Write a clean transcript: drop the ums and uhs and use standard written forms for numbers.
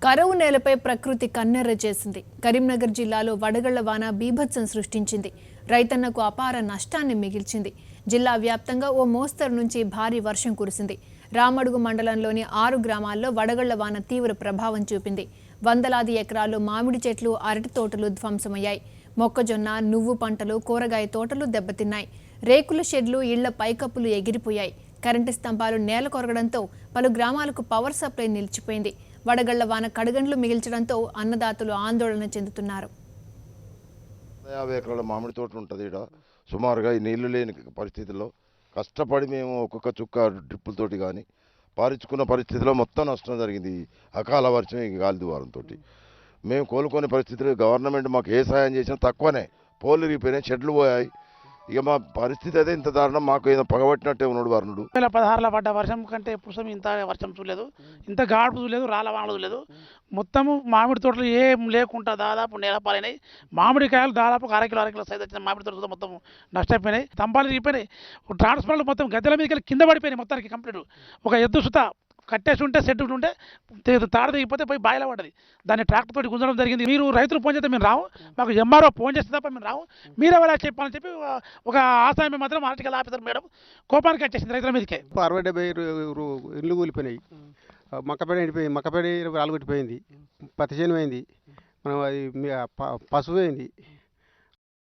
కరువు నేలపై ప్రకృతి కన్నెర్ర చేసింది. కరీంనగర్ జిల్లాలో వడగళ్ల వాన బీభత్సం సృష్టించింది. రైతన్నకు అపార నష్టాన్ని మిగిల్చింది. జిల్లా వ్యాప్తంగా ఓ మోస్తరు నుంచి భారీ వర్షం కురిసింది. రామడుగు మండలంలోని 6 గ్రామాల్లో వడగళ్ల వాన తీవ్ర ప్రభావం చూపింది. వందలాది ఎకరాల్లో మామిడి చెట్లు, అరటి తోటలు ధ్వంసమయ్యాయి. మొక్కజొన్న, నువ్వు పంటలు, కూరగాయ తోటలు దెబ్బతిన్నాయి. రేకుల షెడ్లు, ఇళ్ల పైకప్పులు ఎగిరిపోయాయి. కరెంటు స్తంభాలు నేల కొరగడంతో పలు గ్రామాలకు పవర్ సప్లై నిలిచిపోయింది. వడగళ్ల వాన కడగండ్లు మిగిల్చడంతో అన్నదాతలు ఆందోళన చెందుతున్నారు. 50 ఎకరాల మామిడి తోట ఉంటుంది. ఇక్కడ సుమారుగా ఈ నీళ్లు లేని పరిస్థితుల్లో కష్టపడి మేము ఒక్కొక్క చుక్క డ్రిప్పులతోటి కానీ పారించుకున్న పరిస్థితిలో మొత్తం నష్టం జరిగింది. అకాల వర్షం, ఈ గాలి దువారంతో మేము కోలుకునే పరిస్థితులు గవర్నమెంట్ మాకు ఏ సహాయం చేసినా తక్కువనే. పోలు విరిగిపోయినాయి, చెట్లు పోయాయి. ఇక మా పరిస్థితి అయితే ఇంత దారుణం. మాకు ఏదో పగబట్టినట్టే ఉన్నాడు వరుణుడు. 2016లో పడ్డ వర్షం కంటే ఎప్పుడు ఇంత వర్షం చూడలేదు, ఇంత గాడుపు చూడలేదు, రాళ్ళ వానలు చూడలేదు. మొత్తము మామిడి తోటలు ఏం లేకుండా దాదాపు నేలపాలైనాయి. మామిడికాయలు దాదాపు అరకిలో సైజ్ వచ్చిన మామిడి తోటలు మొత్తం నష్టపోయినాయి. స్తంభాలు ఇరిగిపోయినాయి. ట్రాన్స్ఫార్మర్లు మొత్తం గద్దెల మీదకి కింద పడిపోయినాయి. మొత్తానికి కంప్లీట్ ఒక ఎద్దు సుత కట్టేసి ఉంటే సెట్ ఉంటే తాడు దిగిపోతే పోయి బాయిలో పడ్డది. దాన్ని ట్రాక్టర్ తోటి గుంజడం జరిగింది. మీరు రైతులు ఫోన్ చేస్తే మేము రావు, మాకు ఎంఆర్ఓ ఫోన్ చేస్తే తప్ప మేము రావు, మీరు ఎవరైనా చెప్పాలని చెప్పి ఒక ఆసామి మాత్రం ఆర్టికల్ ఆఫీసర్ మేడం కోపానికి వచ్చేసింది రైతుల మీదకే. 60-70 ఇళ్ళు కూలిపోయినాయి. మక్కపేడ ఎండిపోయింది, మక్కపేడ రాలుగొట్టిపోయింది, పత్తి చేను పోయింది, మనం అది పసుపు పోయింది.